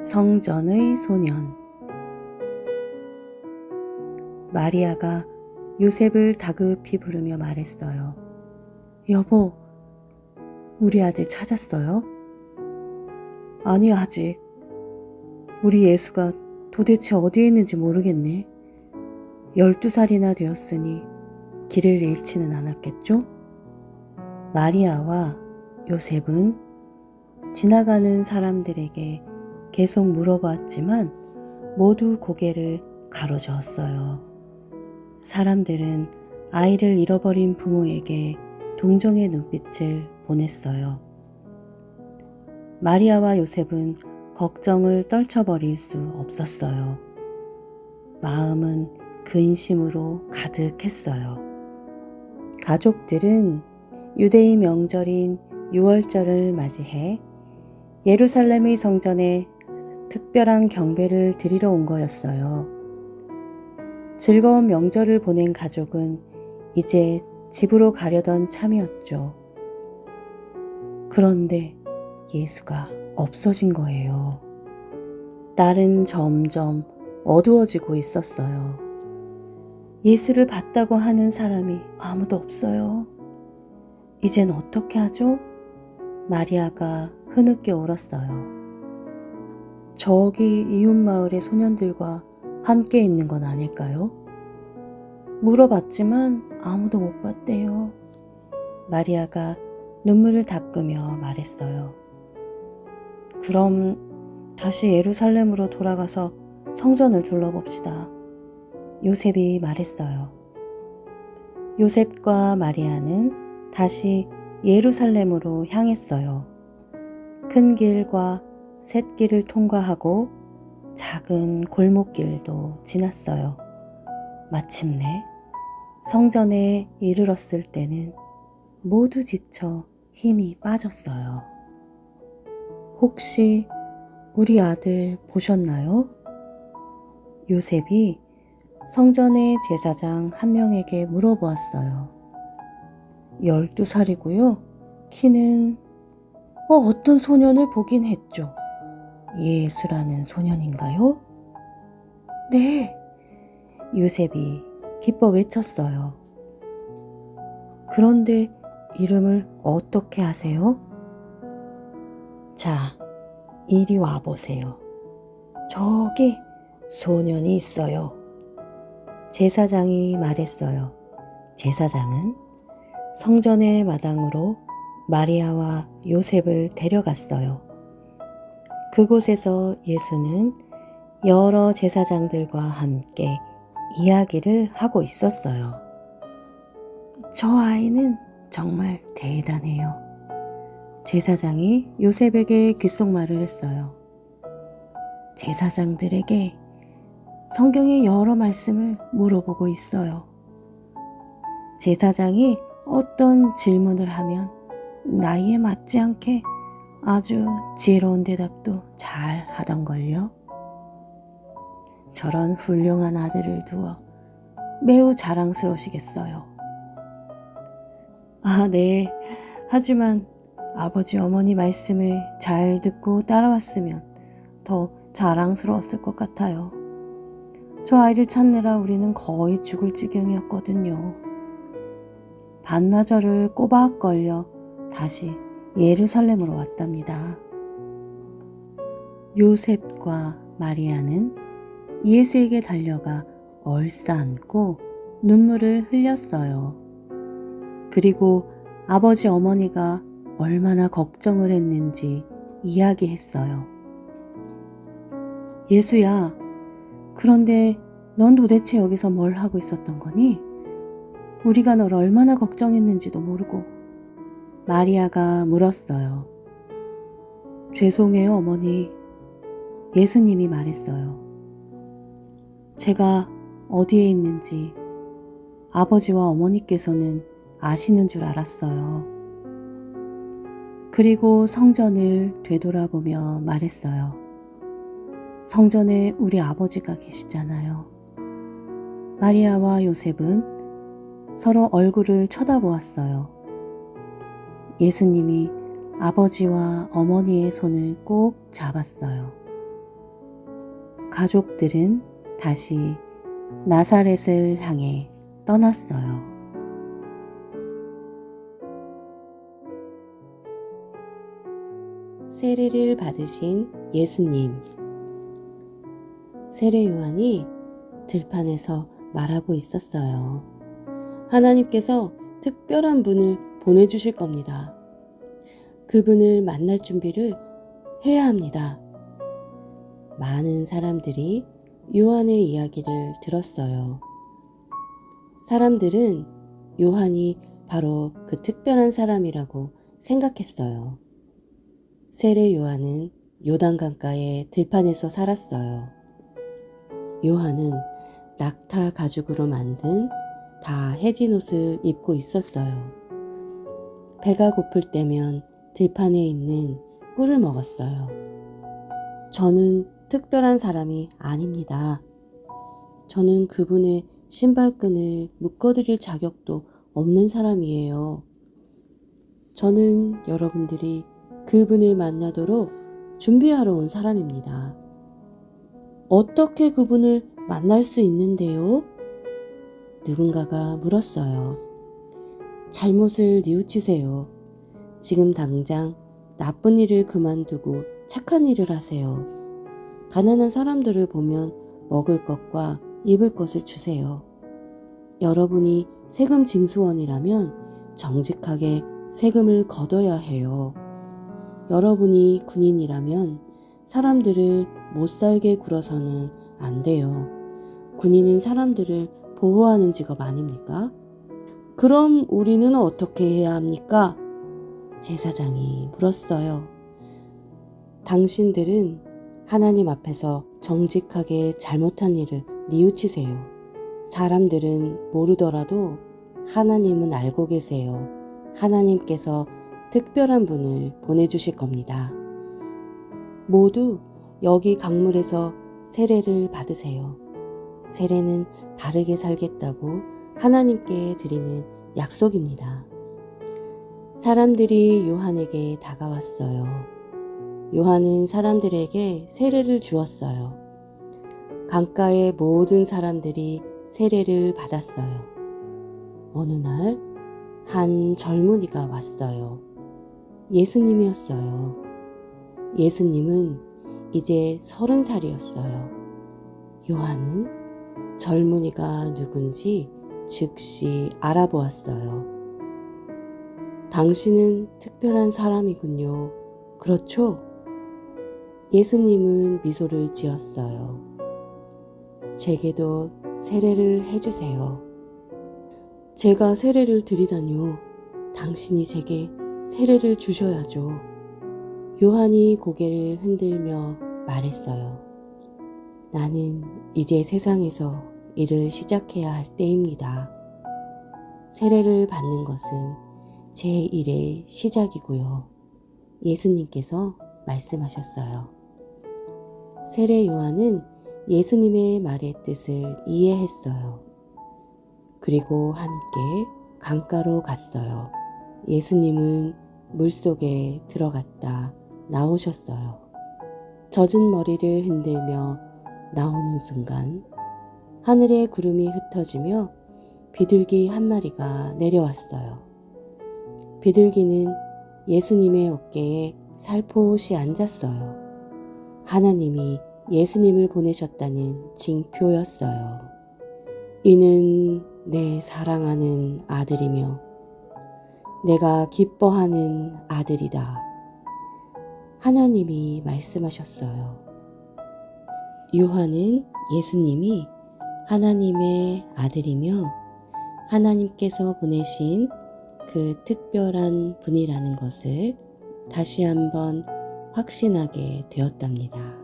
성전의 소년. 마리아가 요셉을 다급히 부르며 말했어요. 여보, 우리 아들 찾았어요? 아니, 아직. 우리 예수가 도대체 어디에 있는지 모르겠네. 12살이나 되었으니 길을 잃지는 않았겠죠? 마리아와 요셉은 지나가는 사람들에게 계속 물어봤지만 모두 고개를 가로저었어요. 사람들은 아이를 잃어버린 부모에게 동정의 눈빛을 보냈어요. 마리아와 요셉은 걱정을 떨쳐버릴 수 없었어요. 마음은 근심으로 가득했어요. 가족들은 유대의 명절인 유월절을 맞이해 예루살렘의 성전에 특별한 경배를 드리러 온 거였어요. 즐거운 명절을 보낸 가족은 이제 집으로 가려던 참이었죠. 그런데 예수가 없어진 거예요. 날은 점점 어두워지고 있었어요. 예수를 봤다고 하는 사람이 아무도 없어요. 이젠 어떻게 하죠? 마리아가 흐느껴 울었어요. 저기 이웃마을의 소년들과 함께 있는 건 아닐까요? 물어봤지만 아무도 못 봤대요. 마리아가 눈물을 닦으며 말했어요. 그럼 다시 예루살렘으로 돌아가서 성전을 둘러봅시다. 요셉이 말했어요. 요셉과 마리아는 다시 예루살렘으로 향했어요. 큰 길과 샛길을 통과하고 작은 골목길도 지났어요. 마침내 성전에 이르렀을 때는 모두 지쳐 힘이 빠졌어요. 혹시 우리 아들 보셨나요? 요셉이 성전의 제사장 한 명에게 물어보았어요. 12살이고요. 키는 어떤 소년을 보긴 했죠. 예수라는 소년인가요? 네, 요셉이 기뻐 외쳤어요. 그런데 이름을 어떻게 하세요? 자, 이리 와보세요. 저기 소년이 있어요. 제사장이 말했어요. 제사장은 성전의 마당으로 마리아와 요셉을 데려갔어요. 그곳에서 예수는 여러 제사장들과 함께 이야기를 하고 있었어요. 저 아이는 정말 대단해요. 제사장이 요셉에게 귓속말을 했어요. 제사장들에게 성경의 여러 말씀을 물어보고 있어요. 제사장이 어떤 질문을 하면 나이에 맞지 않게 아주 지혜로운 대답도 잘 하던걸요. 저런 훌륭한 아들을 두어 매우 자랑스러우시겠어요. 아, 네. 하지만 아버지 어머니 말씀을 잘 듣고 따라왔으면 더 자랑스러웠을 것 같아요. 저 아이를 찾느라 우리는 거의 죽을 지경이었거든요. 반나절을 꼬박 걸려 다시 예루살렘으로 왔답니다. 요셉과 마리아는 예수에게 달려가 얼싸안고 눈물을 흘렸어요. 그리고 아버지 어머니가 얼마나 걱정을 했는지 이야기했어요. 예수야, 그런데 넌 도대체 여기서 뭘 하고 있었던 거니? 우리가 널 얼마나 걱정했는지도 모르고. 마리아가 물었어요. 죄송해요, 어머니. 예수님이 말했어요. 제가 어디에 있는지 아버지와 어머니께서는 아시는 줄 알았어요. 그리고 성전을 되돌아보며 말했어요. 성전에 우리 아버지가 계시잖아요. 마리아와 요셉은 서로 얼굴을 쳐다보았어요. 예수님이 아버지와 어머니의 손을 꼭 잡았어요. 가족들은 다시 나사렛을 향해 떠났어요. 세례를 받으신 예수님. 세례 요한이 들판에서 말하고 있었어요. 하나님께서 특별한 분을 보내주실 겁니다. 그분을 만날 준비를 해야 합니다. 많은 사람들이 요한의 이야기를 들었어요. 사람들은 요한이 바로 그 특별한 사람이라고 생각했어요. 세례 요한은 요단강가의 들판에서 살았어요. 요한은 낙타 가죽으로 만든 다 해진 옷을 입고 있었어요. 배가 고플 때면 들판에 있는 꿀을 먹었어요. 저는 특별한 사람이 아닙니다. 저는 그분의 신발끈을 묶어드릴 자격도 없는 사람이에요. 저는 여러분들이 그분을 만나도록 준비하러 온 사람입니다. 어떻게 그분을 만날 수 있는데요? 누군가가 물었어요. 잘못을 뉘우치세요. 지금 당장 나쁜 일을 그만두고 착한 일을 하세요. 가난한 사람들을 보면 먹을 것과 입을 것을 주세요. 여러분이 세금 징수원이라면 정직하게 세금을 걷어야 해요. 여러분이 군인이라면 사람들을 못 살게 굴어서는 안 돼요. 군인은 사람들을 보호하는 직업 아닙니까? 그럼 우리는 어떻게 해야 합니까? 제사장이 물었어요. 당신들은 하나님 앞에서 정직하게 잘못한 일을 뉘우치세요. 사람들은 모르더라도 하나님은 알고 계세요. 하나님께서 특별한 분을 보내주실 겁니다. 모두 여기 강물에서 세례를 받으세요. 세례는 바르게 살겠다고 하나님께 드리는 약속입니다. 사람들이 요한에게 다가왔어요. 요한은 사람들에게 세례를 주었어요. 강가의 모든 사람들이 세례를 받았어요. 어느 날 한 젊은이가 왔어요. 예수님이었어요. 예수님은 이제 30살이었어요. 요한은 젊은이가 누군지 즉시 알아보았어요. 당신은 특별한 사람이군요. 그렇죠? 예수님은 미소를 지었어요. 제게도 세례를 해주세요. 제가 세례를 드리다뇨. 당신이 제게 세례를 주셔야죠. 요한이 고개를 흔들며 말했어요. 나는 이제 세상에서 일을 시작해야 할 때입니다. 세례를 받는 것은 제 일의 시작이고요. 예수님께서 말씀하셨어요. 세례 요한은 예수님의 말의 뜻을 이해했어요. 그리고 함께 강가로 갔어요. 예수님은 물속에 들어갔다 나오셨어요. 젖은 머리를 흔들며 나오는 순간 하늘에 구름이 흩어지며 비둘기 한 마리가 내려왔어요. 비둘기는 예수님의 어깨에 살포시 앉았어요. 하나님이 예수님을 보내셨다는 징표였어요. 이는 내 사랑하는 아들이며 내가 기뻐하는 아들이다. 하나님이 말씀하셨어요. 요한은 예수님이 하나님의 아들이며 하나님께서 보내신 그 특별한 분이라는 것을 다시 한번 확신하게 되었답니다.